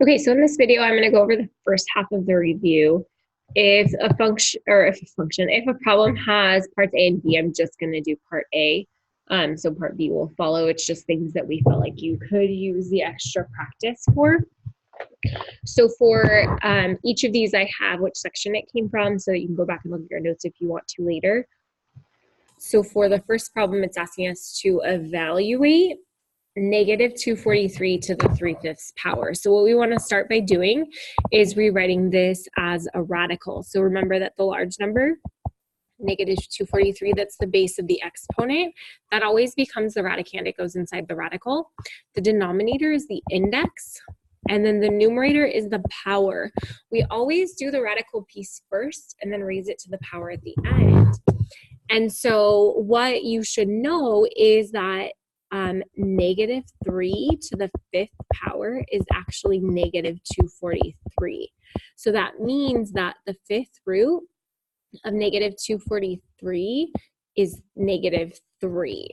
Okay, so in this video, I'm going to go over the first half of the review. If a problem has parts A and B, I'm just going to do part A. So part B will follow. It's just things that we felt like you could use the extra practice for. So for each of these, I have which section it came from so that you can go back and look at your notes if you want to later. So for the first problem, it's asking us to evaluate negative 243 to the 3/5 power. So what we want to start by doing is rewriting this as a radical. So remember that the large number, negative 243, that's the base of the exponent, that always becomes the radicand. It goes inside the radical. The denominator is the index, and then the numerator is the power. We always do the radical piece first and then raise it to the power at the end. And so what you should know is that negative 3 to the 5th power is actually negative 243. So that means that the 5th root of negative 243 is negative 3.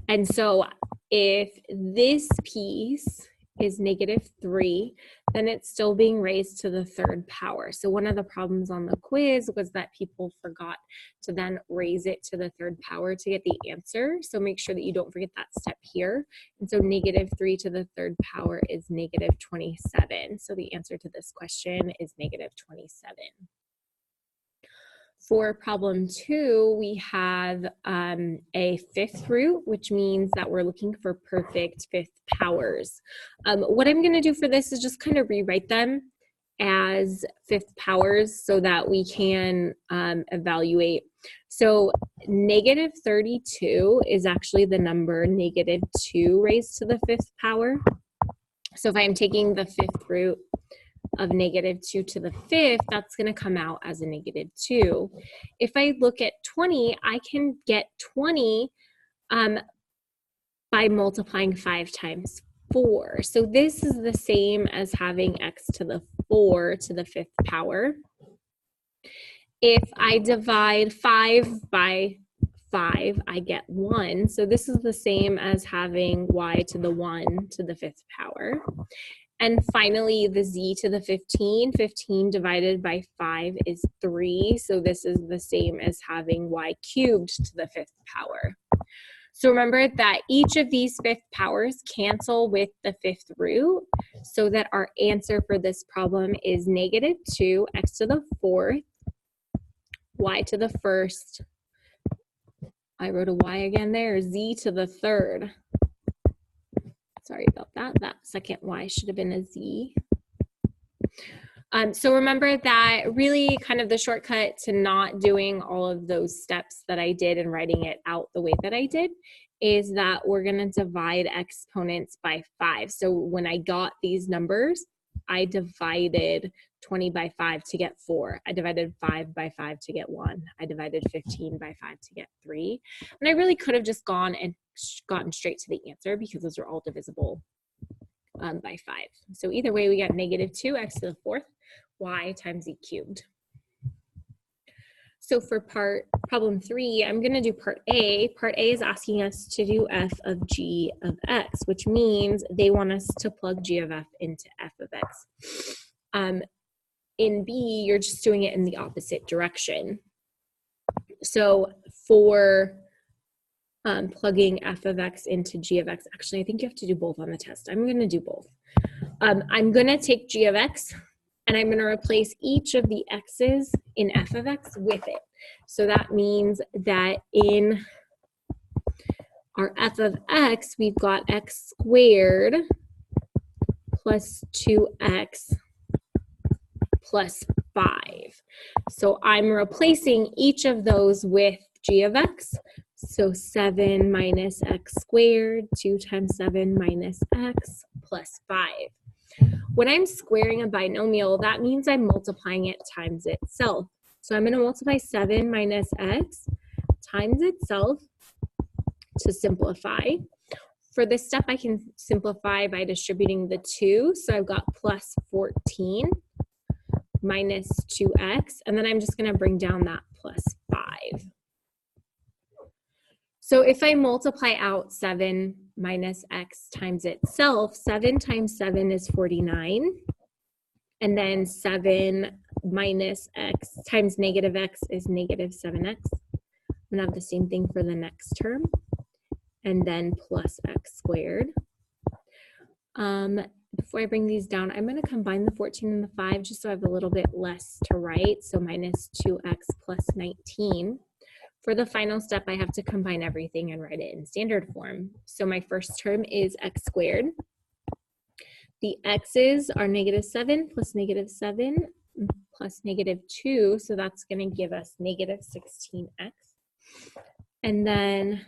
And so if this piece is negative 3, then it's still being raised to the 3rd power. So one of the problems on the quiz was that people forgot to then raise it to the 3rd power to get the answer. So make sure that you don't forget that step here. And so negative 3 to the 3rd power is negative 27. So the answer to this question is negative 27. For problem 2, we have a 5th root, which means that we're looking for perfect 5th powers. What I'm going to do for this is just kind of rewrite them as 5th powers so that we can evaluate. So negative 32 is actually the number negative 2 raised to the 5th power. So if I'm taking the 5th root of negative 2 to the 5th, that's going to come out as a negative 2. If I look at 20, I can get 20 by multiplying 5 times 4. So this is the same as having x to the 4 to the 5th power. If I divide 5 by 5, I get 1. So this is the same as having y to the 1 to the 5th power. And finally, the z to the 15. 15 divided by 5 is 3. So this is the same as having y cubed to the 5th power. So remember that each of these 5th powers cancel with the 5th root, so that our answer for this problem is negative 2, x to the 4th, y to the 1st. I wrote a y again there, z to the 3rd. Sorry about that. That second y should have been a z. So remember that really kind of the shortcut to not doing all of those steps that I did and writing it out the way that I did is that we're going to divide exponents by 5. So when I got these numbers, I divided 20 by 5 to get 4. I divided 5 by 5 to get 1. I divided 15 by 5 to get 3. And I really could have just gone and gotten straight to the answer because those are all divisible by 5. So either way, we got negative 2 x to the 4th y times z cubed. So for problem 3, I'm going to do part A. Part A is asking us to do f of g of x, which means they want us to plug g of f into f of x. In B, you're just doing it in the opposite direction. So for plugging f of x into g of x, actually, I think you have to do both on the test. I'm going to do both. I'm going to take g of x, and I'm going to replace each of the x's in f of x with it. So that means that in our f of x, we've got x squared plus 2x plus 5. So I'm replacing each of those with g of x. So 7 minus x squared, 2 times 7 minus x plus 5. When I'm squaring a binomial, that means I'm multiplying it times itself. So I'm going to multiply 7 minus x times itself to simplify. For this step, I can simplify by distributing the 2. So I've got plus 14 minus 2x, and then I'm just going to bring down that plus 5. So if I multiply out 7 minus x times itself. 7 times 7 is 49. And then 7 minus x times negative x is negative 7x. I'm going to have the same thing for the next term. And then plus x squared. Before I bring these down, I'm going to combine the 14 and the 5 just so I have a little bit less to write. So minus 2x plus 19. For the final step, I have to combine everything and write it in standard form. So my first term is x squared. The x's are negative 7 plus negative 7 plus negative 2. So that's going to give us negative 16x. And then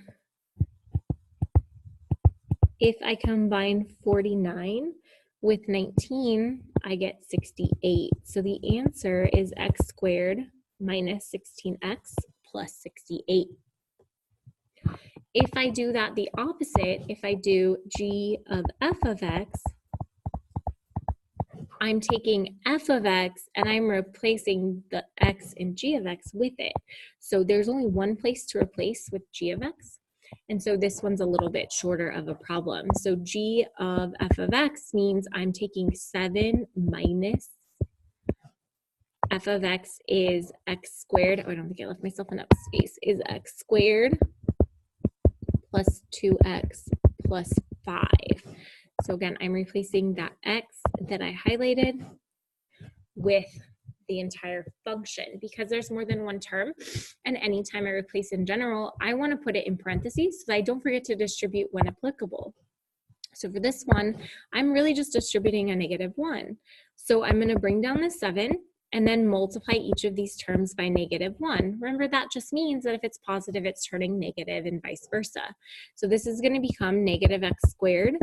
if I combine 49 with 19, I get 68. So the answer is x squared minus 16x plus 68. If I do that the opposite, if I do g of f of x, I'm taking f of x and I'm replacing the x in g of x with it. So there's only one place to replace with g of x. And so this one's a little bit shorter of a problem. So g of f of x means I'm taking 7 minus f of x is x squared. Oh, I don't think I left myself enough space. Is x squared plus 2x plus 5. So again, I'm replacing that x that I highlighted with the entire function because there's more than one term, and anytime I replace in general, I want to put it in parentheses so that I don't forget to distribute when applicable. So for this one, I'm really just distributing a negative 1. So I'm going to bring down the 7 and then multiply each of these terms by negative 1. Remember, that just means that if it's positive, it's turning negative and vice versa. So this is going to become negative x squared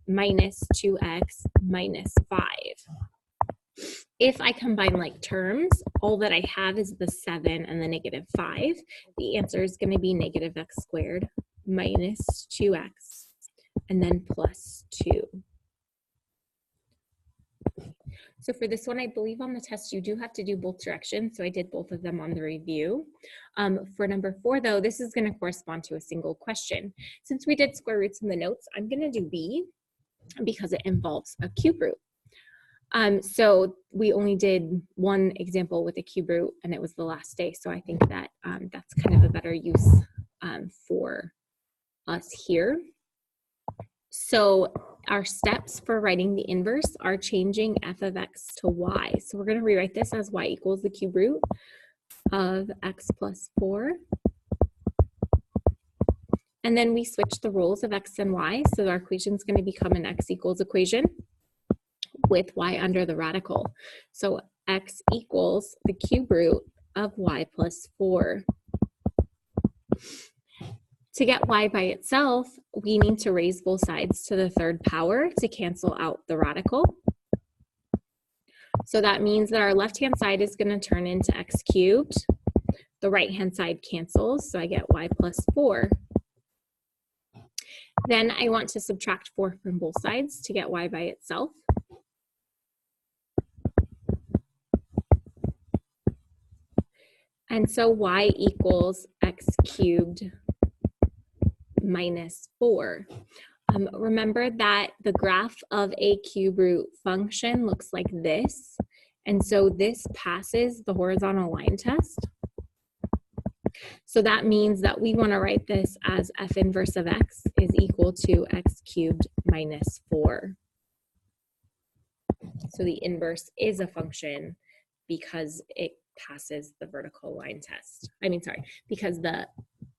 minus 2x minus 5. If I combine like terms, all that I have is the 7 and the negative 5. The answer is going to be negative x squared minus 2x and then plus 2. So for this one, I believe on the test, you do have to do both directions. So I did both of them on the review. For number 4, though, this is going to correspond to a single question. Since we did square roots in the notes, I'm going to do B because it involves a cube root. So we only did one example with a cube root and it was the last day. So I think that that's kind of a better use for us here. So our steps for writing the inverse are changing f of x to y. So we're going to rewrite this as y equals the cube root of x plus 4. And then we switch the roles of x and y. So our equation is going to become an x equals equation with y under the radical. So x equals the cube root of y plus 4. To get y by itself, we need to raise both sides to the third power to cancel out the radical. So that means that our left-hand side is going to turn into x cubed. The right-hand side cancels, so I get y plus 4. Then I want to subtract 4 from both sides to get y by itself. And so y equals x cubed minus 4. Remember that the graph of a cube root function looks like this. And so this passes the horizontal line test. So that means that we want to write this as f inverse of x is equal to x cubed minus 4. So the inverse is a function because it passes the vertical line test. Because the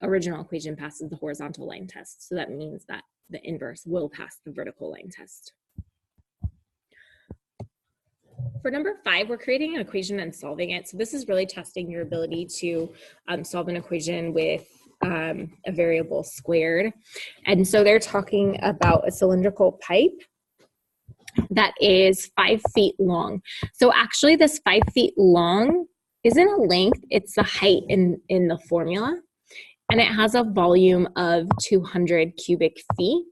original equation passes the horizontal line test. So that means that the inverse will pass the vertical line test. For number 5, we're creating an equation and solving it. So this is really testing your ability to solve an equation with a variable squared. And so they're talking about a cylindrical pipe that is 5 feet long. So actually this 5 feet long isn't a length, it's the height in the formula. And it has a volume of 200 cubic feet.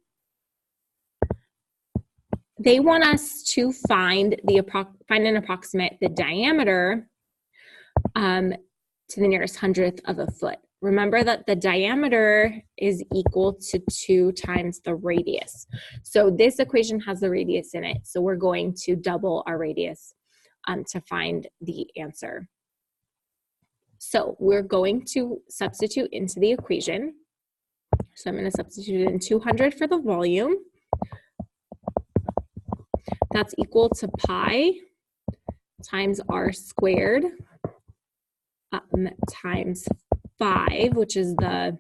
They want us to find and approximate the diameter to the nearest hundredth of a foot. remember that the diameter is equal to 2 times the radius. So this equation has the radius in it. So we're going to double our radius to find the answer. So we're going to substitute into the equation. So I'm going to substitute in 200 for the volume. That's equal to pi times r squared times 5, which is the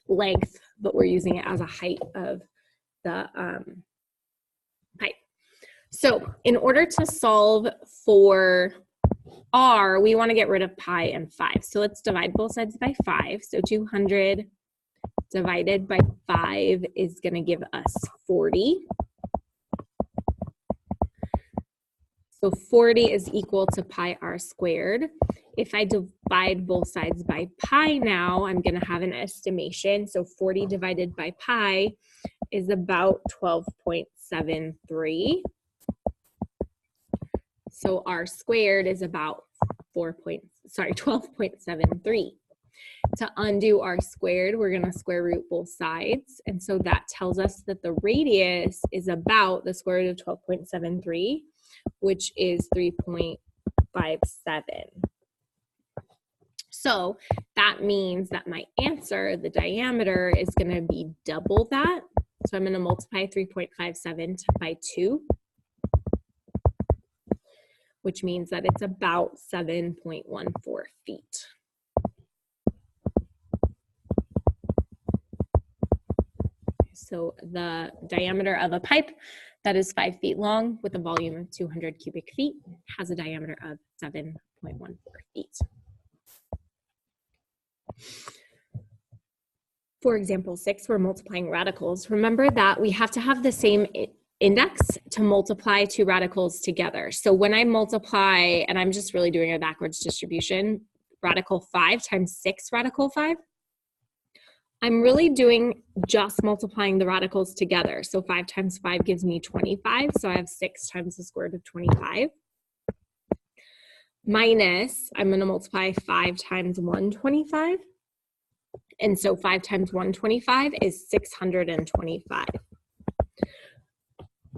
length, but we're using it as a height of the pipe. So in order to solve for r, we want to get rid of pi and 5. So let's divide both sides by 5. So 200 divided by 5 is going to give us 40. So 40 is equal to pi r squared. If I divide both sides by pi now, I'm going to have an estimation. So 40 divided by pi is about 12.73. So r squared is about 12.73. To undo r squared, we're going to square root both sides. And so that tells us that the radius is about the square root of 12.73, which is 3.57. So that means that my answer, the diameter, is going to be double that. So I'm going to multiply 3.57 by 2, which means that it's about 7.14 feet. So the diameter of a pipe that is 5 feet long with a volume of 200 cubic feet has a diameter of 7.14 feet. For example 6, we're multiplying radicals. Remember that we have to have the same index to multiply two radicals together. So when I multiply, and I'm just really doing a backwards distribution, radical 5 times 6 radical 5, I'm really doing just multiplying the radicals together. So 5 times 5 gives me 25. So I have 6 times the square root of 25. Minus, I'm going to multiply 5 times 125. And so 5 times 125 is 625.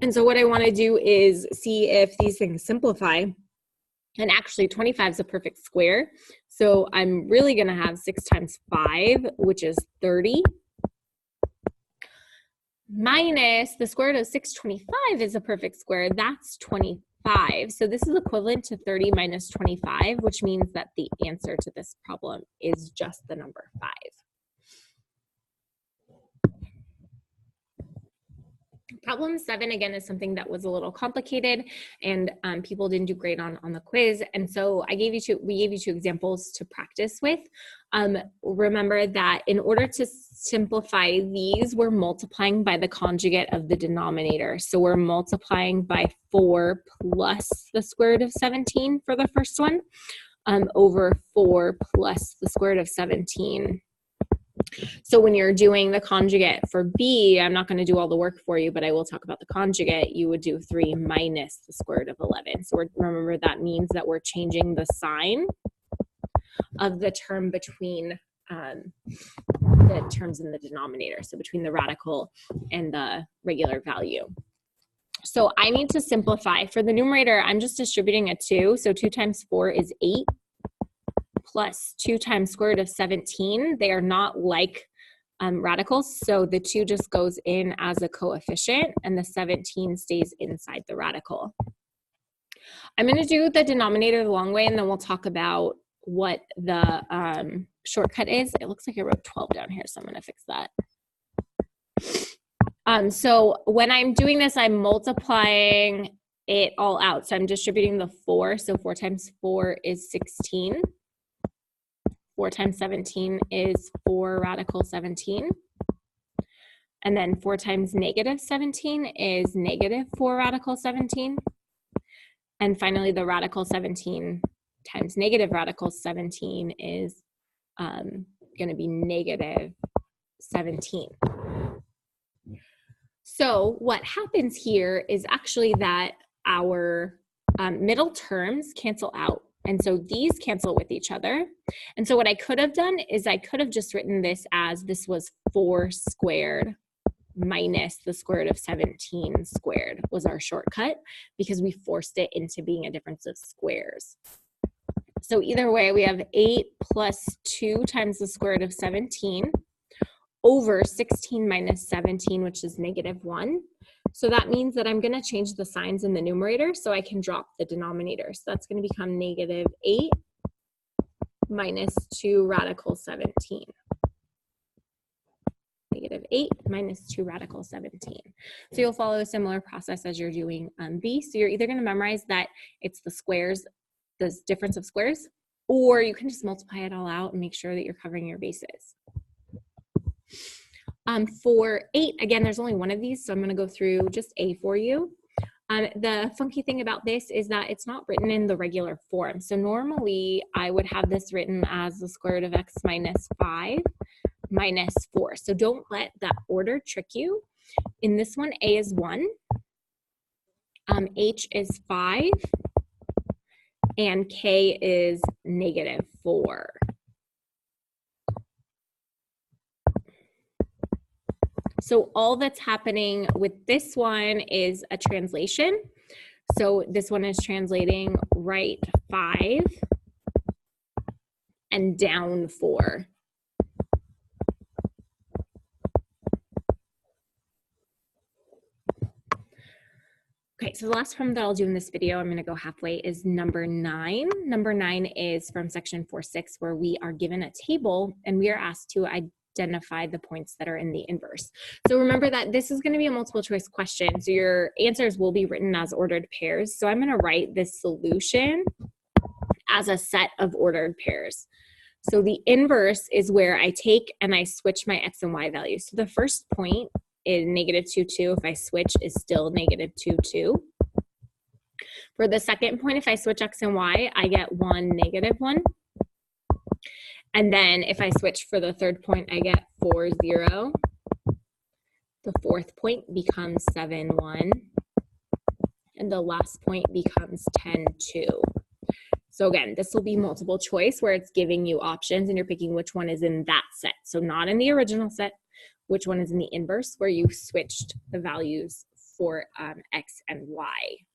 And so what I want to do is see if these things simplify. And actually 25 is a perfect square. So I'm really going to have 6 times 5, which is 30. Minus the square root of 625 is a perfect square. That's 25. So this is equivalent to 30 minus 25, which means that the answer to this problem is just the number 5. Problem 7, again, is something that was a little complicated, and people didn't do great on the quiz. And so we gave you two examples to practice with. Remember that in order to simplify these, we're multiplying by the conjugate of the denominator. So we're multiplying by 4 plus the square root of 17 for the first one, over 4 plus the square root of 17. So when you're doing the conjugate for B, I'm not going to do all the work for you, but I will talk about the conjugate. You would do 3 minus the square root of 11. So remember that means that we're changing the sign of the term between the terms in the denominator, so between the radical and the regular value. So I need to simplify. For the numerator, I'm just distributing a 2. So 2 times 4 is 8. Plus 2 times square root of 17. They are not like radicals, so the 2 just goes in as a coefficient, and the 17 stays inside the radical. I'm going to do the denominator the long way, and then we'll talk about what the shortcut is. It looks like I wrote 12 down here, so I'm going to fix that. So when I'm doing this, I'm multiplying it all out. So I'm distributing the 4, so 4 times 4 is 16. 4 times 17 is 4 radical 17. And then 4 times negative 17 is negative 4 radical 17. And finally, the radical 17 times negative radical 17 is going to be negative 17. So what happens here is actually that our middle terms cancel out. And so these cancel with each other. And so what I could have done is I could have just written this as this was 4 squared minus the square root of 17 squared was our shortcut because we forced it into being a difference of squares. So either way, we have 8 plus 2 times the square root of 17 over 16 minus 17, which is -1. So that means that I'm going to change the signs in the numerator so I can drop the denominator. So that's going to become -8 minus 2 radical 17. -8 minus 2 radical 17. So you'll follow a similar process as you're doing B. So you're either going to memorize that it's the squares, the difference of squares, or you can just multiply it all out and make sure that you're covering your bases. For 8, again, there's only one of these, so I'm going to go through just A for you. The funky thing about this is that it's not written in the regular form. So normally I would have this written as the square root of x minus 5 minus 4. So don't let that order trick you. In this one, A is 1, H is 5, and K is -4. So all that's happening with this one is a translation. So this one is translating right 5 and down 4. Okay, so the last problem that I'll do in this video, I'm going to go halfway, is number 9. Number 9 is from section 4.6, where we are given a table and we are asked to identify the points that are in the inverse. So remember that this is going to be a multiple choice question, so your answers will be written as ordered pairs. So I'm going to write this solution as a set of ordered pairs. So the inverse is where I take and I switch my x and y values. So the first point is -2, 2. If I switch, is still -2, 2. For the second point, if I switch x and y, I get 1, -1. And then if I switch for the third point, I get 4, 0. The fourth point becomes 7, 1. And the last point becomes 10, 2. So again, this will be multiple choice where it's giving you options and you're picking which one is in that set. So not in the original set, which one is in the inverse where you switched the values for x and y.